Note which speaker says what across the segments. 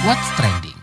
Speaker 1: What's Trending?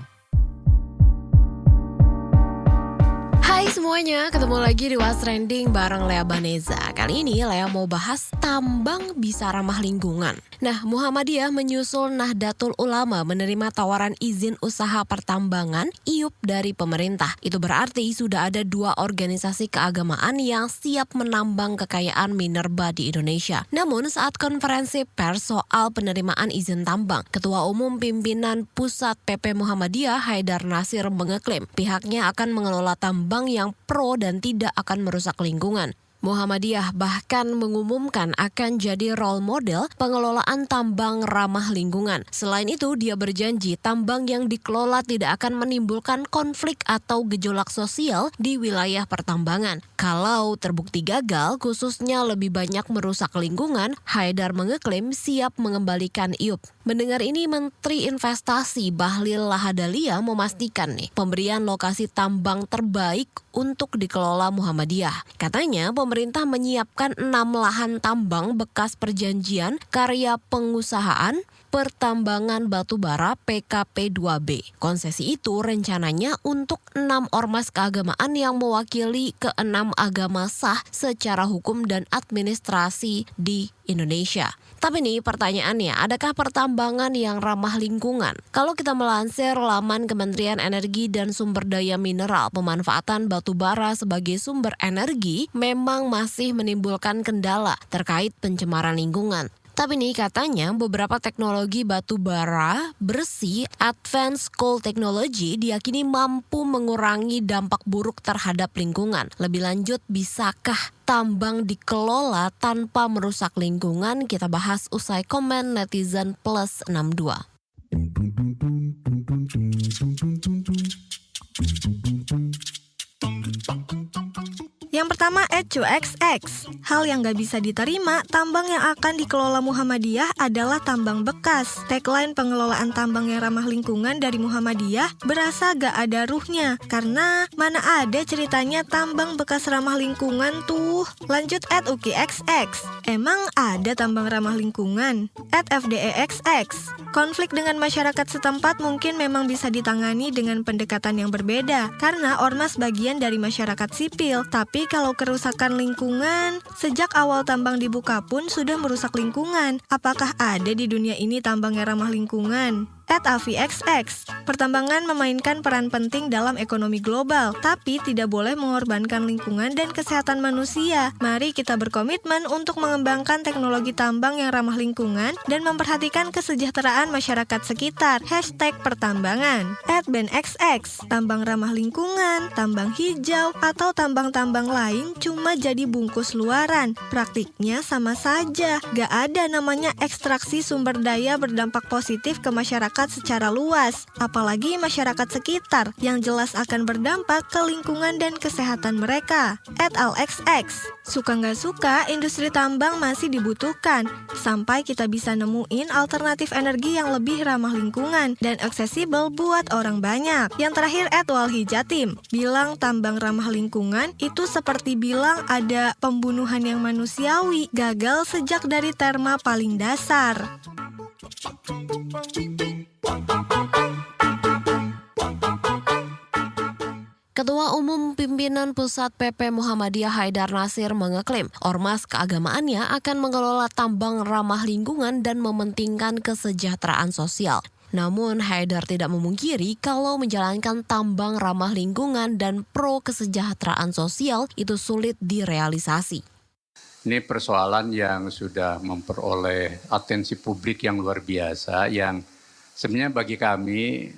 Speaker 2: Hai semuanya, ketemu lagi di What's Trending bareng Lea Baneza. Kali ini Lea mau bahas tambang bisa ramah lingkungan. Nah, Muhammadiyah menyusul Nahdlatul Ulama menerima tawaran izin usaha pertambangan IUP dari pemerintah. Itu berarti sudah ada 2 organisasi keagamaan yang siap menambang kekayaan minerba di Indonesia. Namun saat konferensi pers soal penerimaan izin tambang, Ketua Umum Pimpinan Pusat PP Muhammadiyah Haidar Nasir mengeklaim pihaknya akan mengelola tambang yang pro dan tidak akan merusak lingkungan. Muhammadiyah bahkan mengumumkan akan jadi role model pengelolaan tambang ramah lingkungan. Selain itu, dia berjanji tambang yang dikelola tidak akan menimbulkan konflik atau gejolak sosial di wilayah pertambangan. Kalau terbukti gagal, khususnya lebih banyak merusak lingkungan, Haidar mengeklaim siap mengembalikan IUP. Mendengar ini, Menteri Investasi Bahlil Lahadalia memastikan pemberian lokasi tambang terbaik untuk dikelola Muhammadiyah. Katanya pemerintah menyiapkan 6 lahan tambang bekas perjanjian karya pengusahaan pertambangan batubara PKP 2B. Konsesi itu rencananya untuk 6 ormas keagamaan yang mewakili ke-6 agama sah secara hukum dan administrasi di Indonesia. Tapi nih pertanyaannya, adakah pertambangan yang ramah lingkungan? Kalau kita melansir laman Kementerian Energi dan Sumber Daya Mineral, pemanfaatan batubara sebagai sumber energi memang masih menimbulkan kendala terkait pencemaran lingkungan. Tapi nih katanya beberapa teknologi batubara bersih advanced coal technology diyakini mampu mengurangi dampak buruk terhadap lingkungan. Lebih lanjut, bisakah tambang dikelola tanpa merusak lingkungan? Kita bahas usai komen netizen plus 62.
Speaker 3: Yang pertama, @cuxx. Hal yang gak bisa diterima, tambang yang akan dikelola Muhammadiyah adalah tambang bekas. Tagline pengelolaan tambang yang ramah lingkungan dari Muhammadiyah berasa gak ada ruhnya, karena mana ada ceritanya tambang bekas ramah lingkungan tuh. Lanjut @ukixx. Emang ada tambang ramah lingkungan? @fdexx. Konflik dengan masyarakat setempat mungkin memang bisa ditangani dengan pendekatan yang berbeda, karena ormas bagian dari masyarakat sipil, tapi kalau kerusakan lingkungan, sejak awal tambang dibuka pun sudah merusak lingkungan. Apakah ada di dunia ini tambang yang ramah lingkungan? @avixx. Pertambangan memainkan peran penting dalam ekonomi global, tapi tidak boleh mengorbankan lingkungan dan kesehatan manusia. Mari kita berkomitmen untuk mengembangkan teknologi tambang yang ramah lingkungan dan memperhatikan kesejahteraan masyarakat sekitar. #pertambangan. @benxx. Tambang ramah lingkungan, tambang hijau, atau tambang-tambang lain cuma jadi bungkus luaran. Praktiknya sama saja. Gak ada namanya ekstraksi sumber daya berdampak positif ke masyarakat secara luas, apalagi masyarakat sekitar yang jelas akan berdampak ke lingkungan dan kesehatan mereka. @alxx. Suka nggak suka, industri tambang masih dibutuhkan sampai kita bisa nemuin alternatif energi yang lebih ramah lingkungan dan aksesibel buat orang banyak. Yang terakhir @walhijatim. Bilang tambang ramah lingkungan itu seperti bilang ada pembunuhan yang manusiawi, gagal sejak dari terma paling dasar.
Speaker 2: Ketua Umum Pimpinan Pusat PP Muhammadiyah Haidar Nasir mengeklaim ormas keagamaannya akan mengelola tambang ramah lingkungan dan mementingkan kesejahteraan sosial. Namun Haidar tidak memungkiri kalau menjalankan tambang ramah lingkungan dan pro kesejahteraan sosial itu sulit direalisasi.
Speaker 4: Ini persoalan yang sudah memperoleh atensi publik yang luar biasa, yang sebenarnya bagi kami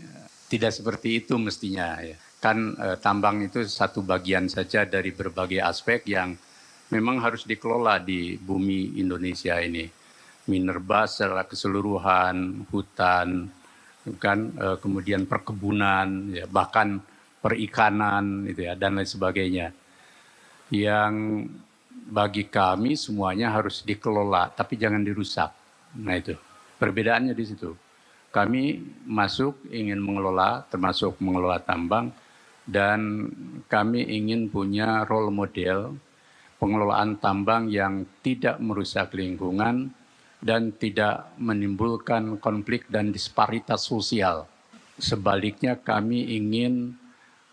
Speaker 4: tidak seperti itu mestinya. Kan tambang itu satu bagian saja dari berbagai aspek yang memang harus dikelola di bumi Indonesia ini. Minerba secara keseluruhan, hutan, kan, kemudian perkebunan, bahkan perikanan, dan lain sebagainya. Yang bagi kami semuanya harus dikelola, tapi jangan dirusak. Nah itu, perbedaannya di situ. Kami masuk ingin mengelola, termasuk mengelola tambang, dan kami ingin punya role model pengelolaan tambang yang tidak merusak lingkungan dan tidak menimbulkan konflik dan disparitas sosial. Sebaliknya kami ingin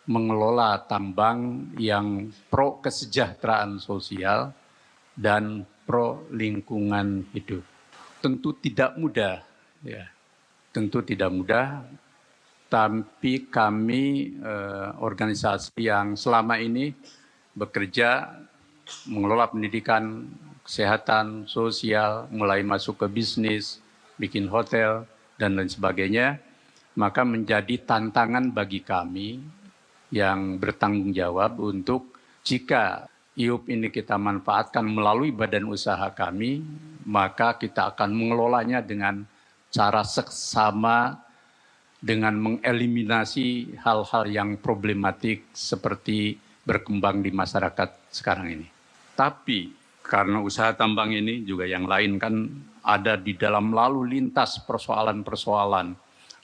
Speaker 4: mengelola tambang yang pro kesejahteraan sosial dan pro lingkungan hidup. Tentu tidak mudah, ya. Tentu tidak mudah, tapi kami organisasi yang selama ini bekerja mengelola pendidikan, kesehatan, sosial, mulai masuk ke bisnis, bikin hotel, dan lain sebagainya, maka menjadi tantangan bagi kami yang bertanggung jawab untuk jika IUP ini kita manfaatkan melalui badan usaha kami, maka kita akan mengelolanya dengan cara seksama dengan mengeliminasi hal-hal yang problematik seperti berkembang di masyarakat sekarang ini. Tapi karena usaha tambang ini juga yang lain kan ada di dalam lalu lintas persoalan-persoalan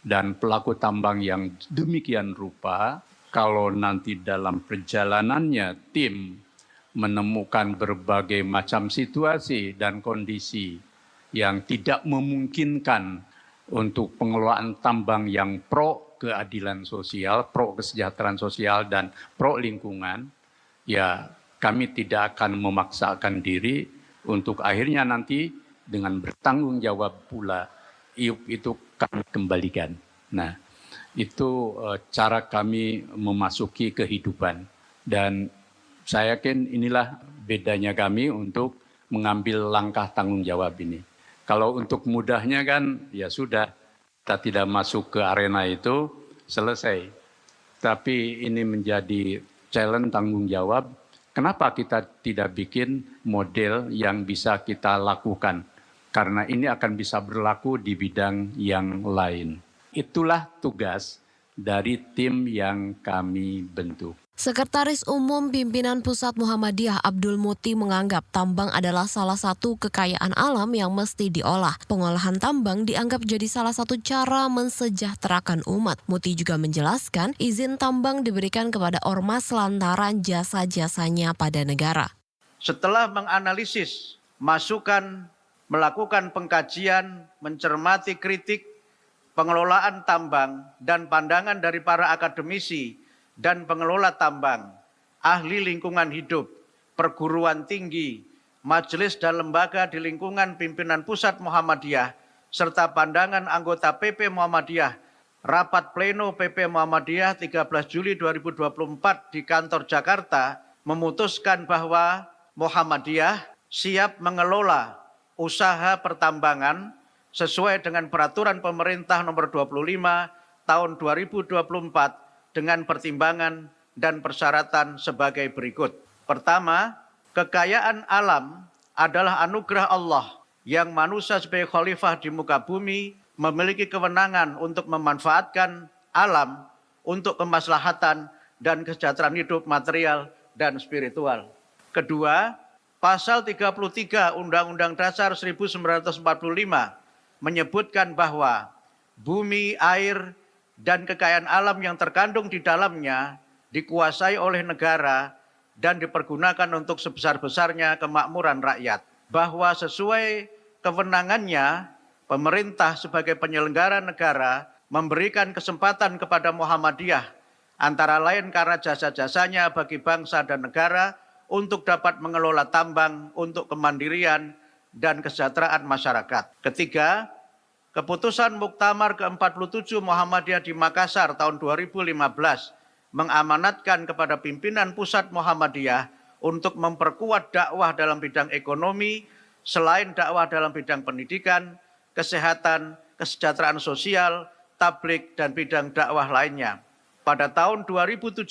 Speaker 4: dan pelaku tambang yang demikian rupa, kalau nanti dalam perjalanannya tim menemukan berbagai macam situasi dan kondisi yang tidak memungkinkan untuk pengelolaan tambang yang pro keadilan sosial, pro kesejahteraan sosial, dan pro lingkungan, ya kami tidak akan memaksakan diri untuk akhirnya nanti dengan bertanggung jawab pula IUP itu kami kembalikan. Nah, itu cara kami memasuki kehidupan. Dan saya yakin inilah bedanya kami untuk mengambil langkah tanggung jawab ini. Kalau untuk mudahnya kan ya sudah, kita tidak masuk ke arena itu, selesai. Tapi ini menjadi challenge tanggung jawab. Kenapa kita tidak bikin model yang bisa kita lakukan? Karena ini akan bisa berlaku di bidang yang lain. Itulah tugas dari tim yang kami bentuk.
Speaker 2: Sekretaris Umum Pimpinan Pusat Muhammadiyah Abdul Muti menganggap tambang adalah salah satu kekayaan alam yang mesti diolah. Pengolahan tambang dianggap jadi salah satu cara mensejahterakan umat. Muti juga menjelaskan izin tambang diberikan kepada ormas lantaran jasa-jasanya pada negara.
Speaker 1: Setelah menganalisis, masukan, melakukan pengkajian, mencermati kritik, pengelolaan tambang, dan pandangan dari para akademisi dan pengelola tambang, ahli lingkungan hidup, perguruan tinggi, majelis dan lembaga di lingkungan pimpinan pusat Muhammadiyah, serta pandangan anggota PP Muhammadiyah, rapat pleno PP Muhammadiyah 13 Juli 2024 di kantor Jakarta, memutuskan bahwa Muhammadiyah siap mengelola usaha pertambangan sesuai dengan peraturan pemerintah nomor 25 tahun 2024 dengan pertimbangan dan persyaratan sebagai berikut. Pertama, kekayaan alam adalah anugerah Allah yang manusia sebagai khalifah di muka bumi memiliki kewenangan untuk memanfaatkan alam untuk kemaslahatan dan kesejahteraan hidup material dan spiritual. Kedua, pasal 33 Undang-Undang Dasar 1945 menyebutkan bahwa bumi, air, dan kekayaan alam yang terkandung di dalamnya dikuasai oleh negara dan dipergunakan untuk sebesar-besarnya kemakmuran rakyat. Bahwa sesuai kewenangannya, pemerintah sebagai penyelenggara negara memberikan kesempatan kepada Muhammadiyah, antara lain karena jasa-jasanya bagi bangsa dan negara untuk dapat mengelola tambang untuk kemandirian dan kesejahteraan masyarakat. Ketiga, keputusan Muktamar ke-47 Muhammadiyah di Makassar tahun 2015 mengamanatkan kepada pimpinan pusat Muhammadiyah untuk memperkuat dakwah dalam bidang ekonomi selain dakwah dalam bidang pendidikan, kesehatan, kesejahteraan sosial, tabligh, dan bidang dakwah lainnya. Pada tahun 2017,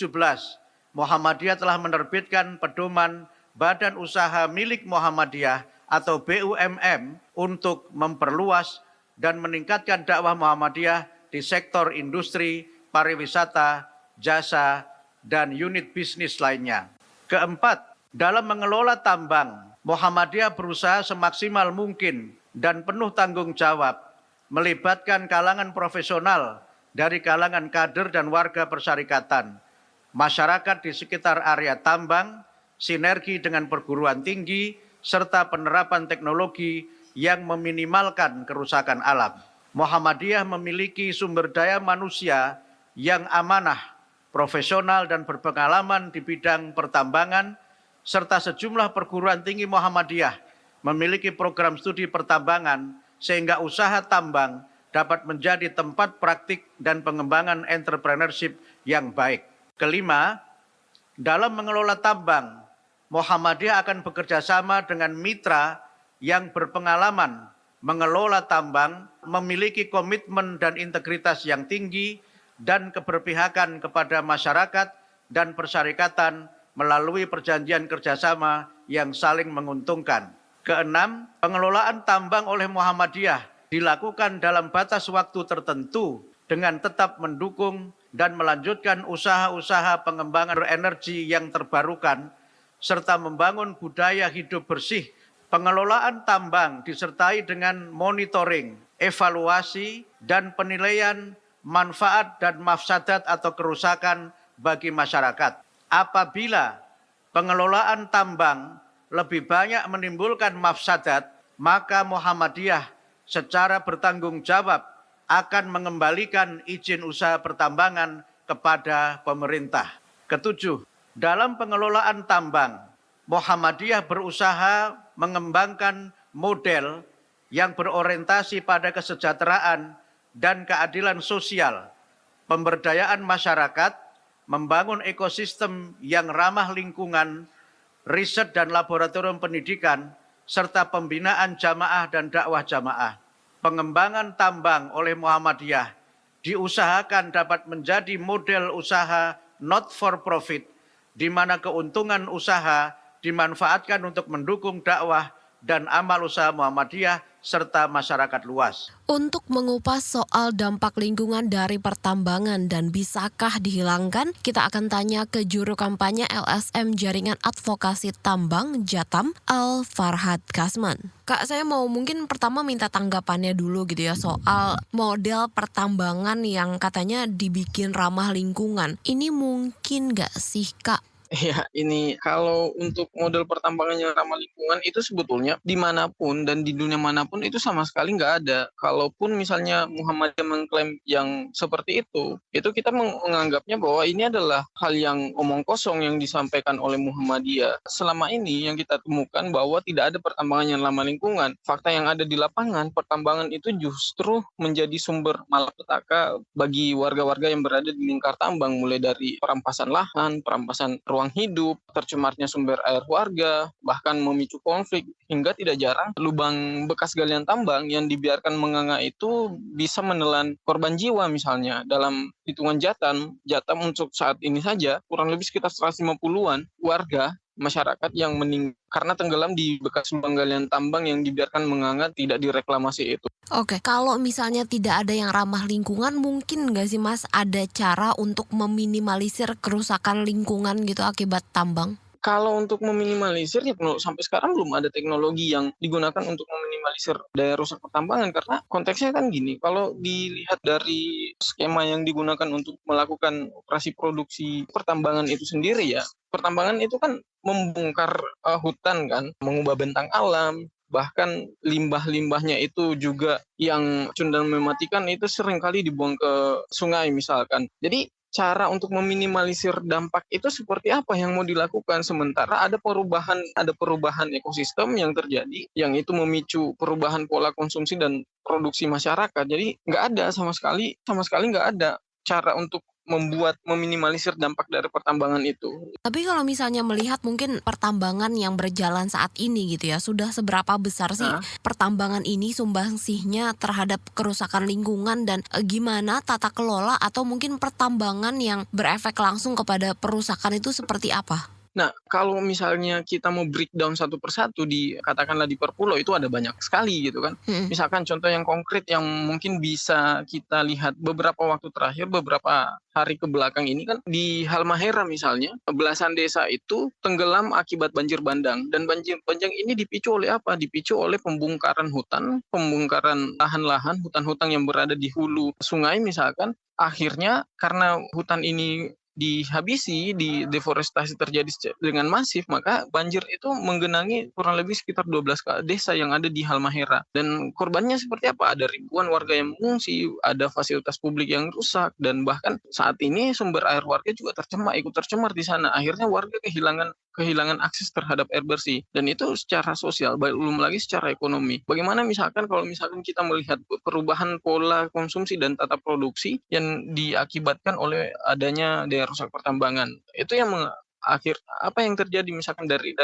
Speaker 1: Muhammadiyah telah menerbitkan pedoman Badan Usaha Milik Muhammadiyah atau BUMM untuk memperluas dan meningkatkan dakwah Muhammadiyah di sektor industri, pariwisata, jasa, dan unit bisnis lainnya. Keempat, dalam mengelola tambang, Muhammadiyah berusaha semaksimal mungkin dan penuh tanggung jawab melibatkan kalangan profesional dari kalangan kader dan warga persyarikatan, masyarakat di sekitar area tambang, sinergi dengan perguruan tinggi, serta penerapan teknologi yang meminimalkan kerusakan alam. Muhammadiyah memiliki sumber daya manusia yang amanah, profesional dan berpengalaman di bidang pertambangan, serta sejumlah perguruan tinggi Muhammadiyah memiliki program studi pertambangan sehingga usaha tambang dapat menjadi tempat praktik dan pengembangan entrepreneurship yang baik. Kelima, dalam mengelola tambang, Muhammadiyah akan bekerja sama dengan mitra yang berpengalaman mengelola tambang, memiliki komitmen dan integritas yang tinggi, dan keberpihakan kepada masyarakat dan persyarikatan melalui perjanjian kerjasama yang saling menguntungkan. Keenam, pengelolaan tambang oleh Muhammadiyah dilakukan dalam batas waktu tertentu dengan tetap mendukung dan melanjutkan usaha-usaha pengembangan energi yang terbarukan, serta membangun budaya hidup bersih. Pengelolaan tambang disertai dengan monitoring, evaluasi, dan penilaian manfaat dan mafsadat atau kerusakan bagi masyarakat. Apabila pengelolaan tambang lebih banyak menimbulkan mafsadat, maka Muhammadiyah secara bertanggung jawab akan mengembalikan izin usaha pertambangan kepada pemerintah. Ketujuh, dalam pengelolaan tambang, Muhammadiyah berusaha mengembangkan model yang berorientasi pada kesejahteraan dan keadilan sosial, pemberdayaan masyarakat, membangun ekosistem yang ramah lingkungan, riset dan laboratorium pendidikan, serta pembinaan jamaah dan dakwah jamaah. Pengembangan tambang oleh Muhammadiyah diusahakan dapat menjadi model usaha not for profit, di mana keuntungan usaha dimanfaatkan untuk mendukung dakwah dan amal usaha Muhammadiyah serta masyarakat luas.
Speaker 2: Untuk mengupas soal dampak lingkungan dari pertambangan dan bisakah dihilangkan, kita akan tanya ke juru kampanye LSM Jaringan Advokasi Tambang Jatam, Al Farhad Kasman. Kak, saya mau mungkin pertama minta tanggapannya dulu gitu ya soal model pertambangan yang katanya dibikin ramah lingkungan. Ini mungkin nggak sih, Kak?
Speaker 5: Ya, ini kalau untuk model pertambangan yang ramah lingkungan itu sebetulnya dimanapun dan di dunia manapun itu sama sekali nggak ada. Kalaupun misalnya Muhammadiyah mengklaim yang seperti itu kita menganggapnya bahwa ini adalah hal yang omong kosong yang disampaikan oleh Muhammadiyah. Selama ini yang kita temukan bahwa tidak ada pertambangan yang ramah lingkungan. Fakta yang ada di lapangan, pertambangan itu justru menjadi sumber malapetaka bagi warga-warga yang berada di lingkar tambang, mulai dari perampasan lahan, perampasan ruang hidup, tercemarnya sumber air warga, bahkan memicu konflik, hingga tidak jarang lubang bekas galian tambang yang dibiarkan menganga itu bisa menelan korban jiwa misalnya. Dalam hitungan Jatam untuk saat ini saja kurang lebih sekitar 150-an warga masyarakat yang meninggal karena tenggelam di bekas lubang galian tambang yang dibiarkan menganga tidak direklamasi itu.
Speaker 2: Oke, kalau misalnya tidak ada yang ramah lingkungan, mungkin nggak sih Mas ada cara untuk meminimalisir kerusakan lingkungan gitu akibat tambang?
Speaker 5: Kalau untuk meminimalisir, ya sampai sekarang belum ada teknologi yang digunakan untuk meminimalisir daya rusak pertambangan. Karena konteksnya kan gini, kalau dilihat dari skema yang digunakan untuk melakukan operasi produksi pertambangan itu sendiri ya, pertambangan itu kan membongkar hutan kan, mengubah bentang alam, bahkan limbah-limbahnya itu juga yang racun dan mematikan itu seringkali dibuang ke sungai misalkan. Jadi cara untuk meminimalisir dampak itu seperti apa yang mau dilakukan, sementara ada perubahan ekosistem yang terjadi yang itu memicu perubahan pola konsumsi dan produksi masyarakat. Jadi nggak ada sama sekali nggak ada cara untuk meminimalisir dampak dari pertambangan itu.
Speaker 2: Tapi kalau misalnya melihat mungkin pertambangan yang berjalan saat ini gitu ya, sudah seberapa besar sih pertambangan ini sumbangsihnya terhadap kerusakan lingkungan dan gimana tata kelola atau mungkin pertambangan yang berefek langsung kepada perusakan itu seperti apa?
Speaker 5: Nah, kalau misalnya kita mau breakdown satu persatu katakanlah di per pulau itu ada banyak sekali gitu kan. Misalkan contoh yang konkret yang mungkin bisa kita lihat beberapa waktu terakhir, beberapa hari ke belakang ini kan di Halmahera misalnya, belasan desa itu tenggelam akibat banjir bandang. Dan banjir bandang ini dipicu oleh apa? Dipicu oleh pembongkaran hutan, pembongkaran lahan-lahan, hutan-hutan yang berada di hulu sungai misalkan. Akhirnya karena hutan ini dihabisi, di deforestasi terjadi dengan masif, maka banjir itu menggenangi kurang lebih sekitar 12 desa yang ada di Halmahera. Dan korbannya seperti apa? Ada ribuan warga yang mengungsi, ada fasilitas publik yang rusak, dan bahkan saat ini sumber air warga juga ikut tercemar di sana. Akhirnya warga kehilangan akses terhadap air bersih, dan itu secara sosial, belum lagi secara ekonomi. Bagaimana kalau misalkan kita melihat perubahan pola konsumsi dan tata produksi yang diakibatkan oleh adanya daya rusak pertambangan, itu yang apa yang terjadi misalkan dari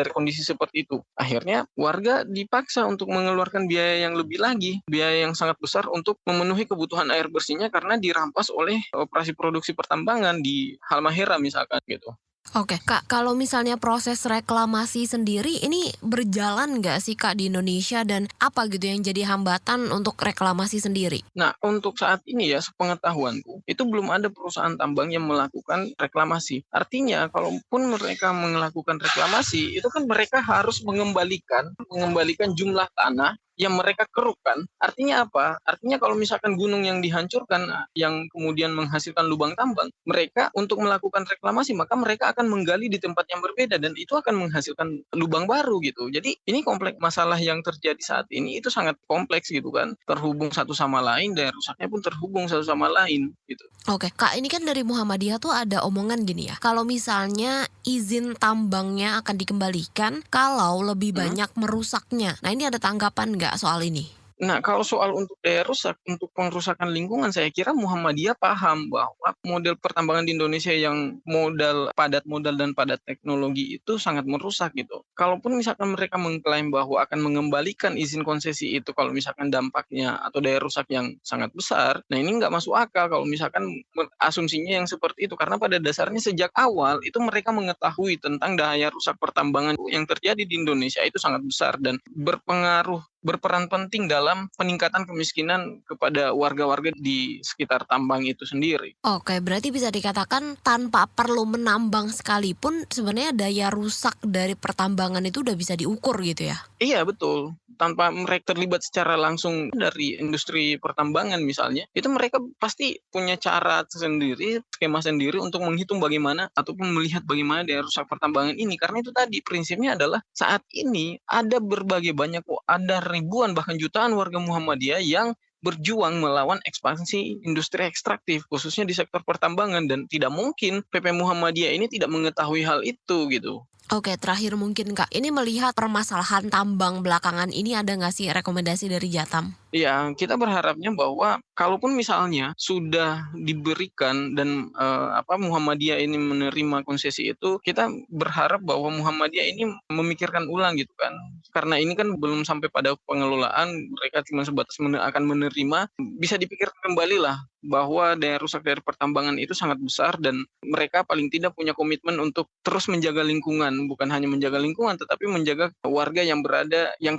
Speaker 5: kondisi seperti itu, akhirnya warga dipaksa untuk mengeluarkan biaya yang lebih lagi, biaya yang sangat besar untuk memenuhi kebutuhan air bersihnya karena dirampas oleh operasi produksi pertambangan di Halmahera misalkan gitu.
Speaker 2: Oke, Kak, kalau misalnya proses reklamasi sendiri ini berjalan nggak sih, Kak, di Indonesia, dan apa gitu yang jadi hambatan untuk reklamasi sendiri?
Speaker 5: Nah, untuk saat ini ya, sepengetahuanku, itu belum ada perusahaan tambang yang melakukan reklamasi. Artinya, kalaupun mereka melakukan reklamasi, itu kan mereka harus mengembalikan jumlah tanah yang mereka kerukkan. Artinya apa? Artinya kalau misalkan gunung yang dihancurkan, yang kemudian menghasilkan lubang tambang, mereka untuk melakukan reklamasi, maka mereka akan menggali di tempat yang berbeda, dan itu akan menghasilkan lubang baru gitu. Jadi ini kompleks, masalah yang terjadi saat ini itu sangat kompleks gitu kan. Terhubung satu sama lain, daya rusaknya pun terhubung satu sama lain gitu.
Speaker 2: Oke, Kak, ini kan dari Muhammadiyah tuh ada omongan gini ya. Kalau misalnya izin tambangnya akan dikembalikan kalau lebih banyak merusaknya. Nah, ini ada tanggapan nggak soal ini?
Speaker 5: Nah, kalau soal untuk daya rusak, untuk pengrusakan lingkungan, saya kira Muhammadiyah paham bahwa model pertambangan di Indonesia yang padat modal dan padat teknologi itu sangat merusak gitu. Kalaupun misalkan mereka mengklaim bahwa akan mengembalikan izin konsesi itu kalau misalkan dampaknya atau daya rusak yang sangat besar, nah ini nggak masuk akal kalau misalkan asumsinya yang seperti itu. Karena pada dasarnya sejak awal itu mereka mengetahui tentang daya rusak pertambangan yang terjadi di Indonesia itu sangat besar dan berperan penting dalam peningkatan kemiskinan kepada warga-warga di sekitar tambang itu sendiri.
Speaker 2: Oke, berarti bisa dikatakan tanpa perlu menambang sekalipun sebenarnya daya rusak dari pertambangan itu udah bisa diukur gitu ya?
Speaker 5: Iya, betul. Tanpa mereka terlibat secara langsung dari industri pertambangan misalnya, itu mereka pasti punya cara sendiri, skema sendiri untuk menghitung bagaimana ataupun melihat bagaimana daya rusak pertambangan ini. Karena itu tadi prinsipnya adalah saat ini ada ribuan bahkan jutaan warga Muhammadiyah yang berjuang melawan ekspansi industri ekstraktif khususnya di sektor pertambangan, dan tidak mungkin PP Muhammadiyah ini tidak mengetahui hal itu gitu.
Speaker 2: Oke, terakhir mungkin Kak, ini melihat permasalahan tambang belakangan ini ada nggak sih rekomendasi dari Jatam?
Speaker 5: Ya, kita berharapnya bahwa kalaupun misalnya sudah diberikan dan Muhammadiyah ini menerima konsesi itu, kita berharap bahwa Muhammadiyah ini memikirkan ulang gitu kan. Karena ini kan belum sampai pada pengelolaan, mereka cuma sebatas akan menerima, bisa dipikirkan kembali lah bahwa daya rusak dari pertambangan itu sangat besar dan mereka paling tidak punya komitmen untuk terus menjaga lingkungan, bukan hanya menjaga lingkungan tetapi menjaga warga yang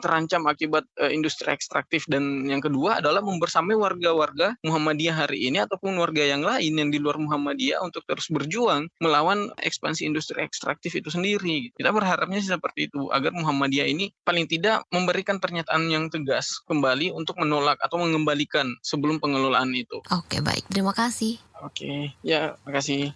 Speaker 5: terancam akibat industri ekstraktif. Dan yang kedua adalah membersamai warga-warga Muhammadiyah hari ini ataupun warga yang lain yang di luar Muhammadiyah untuk terus berjuang melawan ekspansi industri ekstraktif itu sendiri. Kita berharapnya seperti itu agar Muhammadiyah ini paling tidak memberikan pernyataan yang tegas kembali untuk menolak atau mengembalikan sebelum pengelolaan itu.
Speaker 2: Oke, baik. Terima kasih.
Speaker 5: Oke, ya, makasih.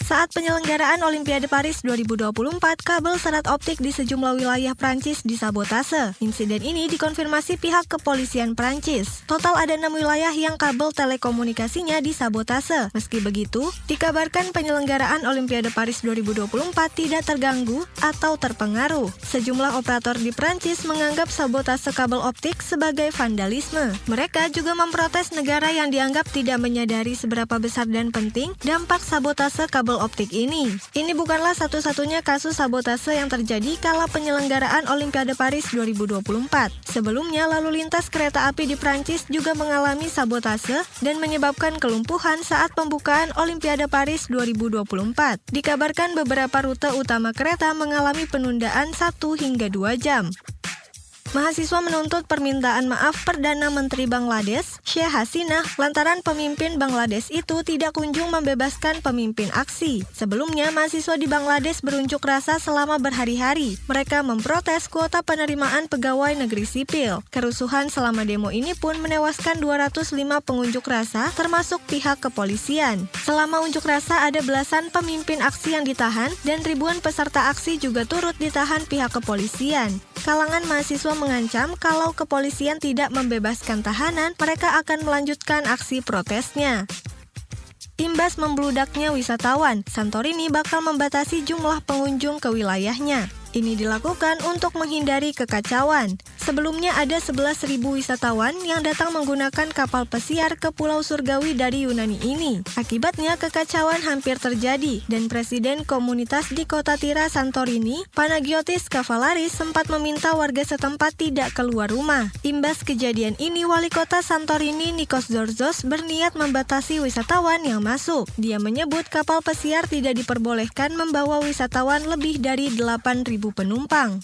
Speaker 3: Saat penyelenggaraan Olimpiade Paris 2024, kabel serat optik di sejumlah wilayah Prancis disabotase. Insiden ini dikonfirmasi pihak kepolisian Prancis. Total ada 6 wilayah yang kabel telekomunikasinya disabotase. Meski begitu, dikabarkan penyelenggaraan Olimpiade Paris 2024 tidak terganggu atau terpengaruh. Sejumlah operator di Prancis menganggap sabotase kabel optik sebagai vandalisme. Mereka juga memprotes negara yang dianggap tidak menyadari seberapa besar dan penting dampak sabotase kabel optik ini. Ini bukanlah satu-satunya kasus sabotase yang terjadi kala penyelenggaraan Olimpiade Paris 2024. Sebelumnya, lalu lintas kereta api di Prancis juga mengalami sabotase dan menyebabkan kelumpuhan saat pembukaan Olimpiade Paris 2024. Dikabarkan beberapa rute utama kereta mengalami penundaan 1 hingga 2 jam. Mahasiswa menuntut permintaan maaf Perdana Menteri Bangladesh, Sheikh Hasina, lantaran pemimpin Bangladesh itu tidak kunjung membebaskan pemimpin aksi. Sebelumnya, mahasiswa di Bangladesh berunjuk rasa selama berhari-hari. Mereka memprotes kuota penerimaan pegawai negeri sipil. Kerusuhan selama demo ini pun menewaskan 205 pengunjuk rasa, termasuk pihak kepolisian. Selama unjuk rasa ada belasan pemimpin aksi yang ditahan dan ribuan peserta aksi juga turut ditahan pihak kepolisian. Kalangan mahasiswa mengancam kalau kepolisian tidak membebaskan tahanan, mereka akan melanjutkan aksi protesnya. Imbas membludaknya wisatawan, Santorini bakal membatasi jumlah pengunjung ke wilayahnya. Ini dilakukan untuk menghindari kekacauan. Sebelumnya ada 11.000 wisatawan yang datang menggunakan kapal pesiar ke Pulau Surgawi dari Yunani ini. Akibatnya kekacauan hampir terjadi dan Presiden Komunitas di Kota Tira Santorini, Panagiotis Kavalaris sempat meminta warga setempat tidak keluar rumah. Imbas kejadian ini, Wali Kota Santorini Nikos Zorzos berniat membatasi wisatawan yang masuk. Dia menyebut kapal pesiar tidak diperbolehkan membawa wisatawan lebih dari 8.000 penumpang.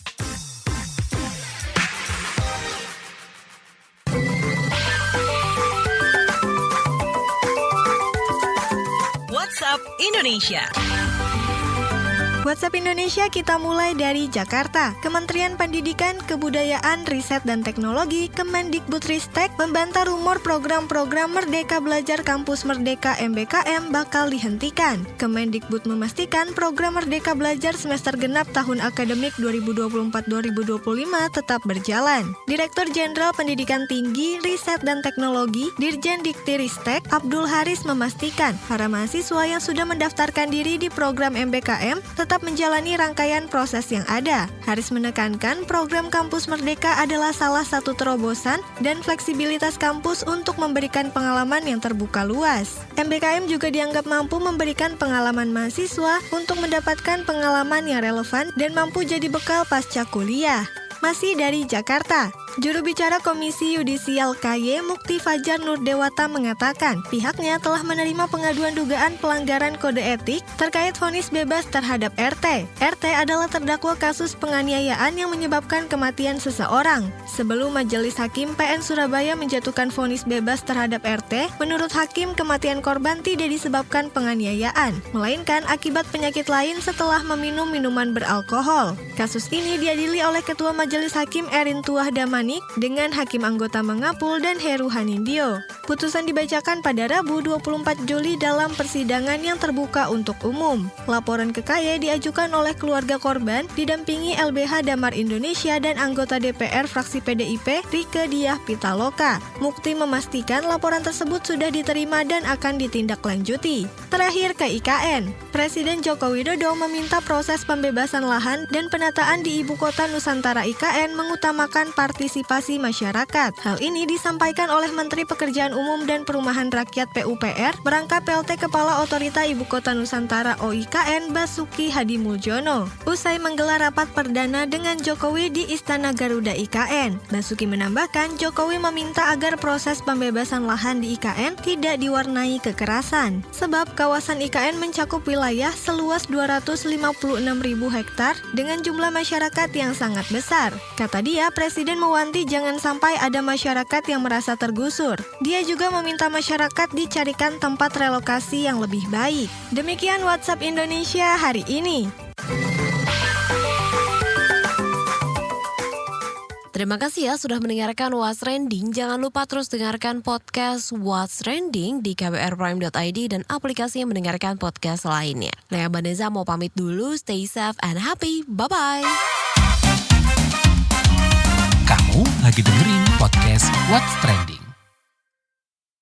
Speaker 6: WhatsApp Indonesia.
Speaker 3: WhatsApp Indonesia kita mulai dari Jakarta. Kementerian Pendidikan, Kebudayaan, Riset dan Teknologi Kemendikbudristek membantah rumor program-program Merdeka Belajar Kampus Merdeka MBKM bakal dihentikan. Kemendikbud memastikan program Merdeka Belajar semester genap tahun akademik 2024-2025 tetap berjalan. Direktur Jenderal Pendidikan Tinggi, Riset dan Teknologi Dirjen Diktiristek Abdul Haris memastikan para mahasiswa yang sudah mendaftarkan diri di program MBKM tetap menjalani rangkaian proses yang ada. Haris menekankan program Kampus Merdeka adalah salah satu terobosan dan fleksibilitas kampus untuk memberikan pengalaman yang terbuka luas. MBKM juga dianggap mampu memberikan pengalaman mahasiswa untuk mendapatkan pengalaman yang relevan dan mampu jadi bekal pasca kuliah. Masih dari Jakarta, juru bicara Komisi Yudisial KY Mukti Fajar Nurdewata mengatakan pihaknya telah menerima pengaduan dugaan pelanggaran kode etik terkait vonis bebas terhadap RT. RT adalah terdakwa kasus penganiayaan yang menyebabkan kematian seseorang. Sebelum Majelis Hakim PN Surabaya menjatuhkan vonis bebas terhadap RT, menurut Hakim kematian korban tidak disebabkan penganiayaan, melainkan akibat penyakit lain setelah meminum minuman beralkohol. Kasus ini diadili oleh Ketua Majelis Hakim Erin Tuah Damanik dengan Hakim anggota Mangapul dan Heru Hanindyo. Putusan dibacakan pada Rabu 24 Juli dalam persidangan yang terbuka untuk umum. Laporan ke KY diajukan oleh keluarga korban didampingi LBH Damar Indonesia dan anggota DPR fraksi PDIP Rieke Diah Pitaloka. Mukti memastikan laporan tersebut sudah diterima dan akan ditindaklanjuti. Terakhir ke IKN. Presiden Joko Widodo meminta proses pembebasan lahan dan penataan di ibu kota Nusantara IKN mengutamakan partisipasi masyarakat. Hal ini disampaikan oleh Menteri Pekerjaan Umum dan Perumahan Rakyat PUPR merangkap PLT Kepala Otorita Ibu Kota Nusantara OIKN Basuki Hadi Muljono. Usai menggelar rapat perdana dengan Jokowi di Istana Garuda IKN, Basuki menambahkan Jokowi meminta agar proses pembebasan lahan di IKN tidak diwarnai kekerasan, sebab kawasan IKN mencakup wilayah seluas 256.000 hektar dengan jumlah masyarakat yang sangat besar. Kata dia, Presiden mewanti jangan sampai ada masyarakat yang merasa tergusur. Dia juga meminta masyarakat dicarikan tempat relokasi yang lebih baik. Demikian WhatsApp Indonesia hari ini.
Speaker 2: Terima kasih ya sudah mendengarkan What's Trending. Jangan lupa terus dengarkan podcast What's Trending di kbrprime.id dan aplikasi yang mendengarkan podcast lainnya. Lea Baneza mau pamit dulu, stay safe and happy. Bye-bye.
Speaker 7: Kamu lagi dengerin podcast What's Trending.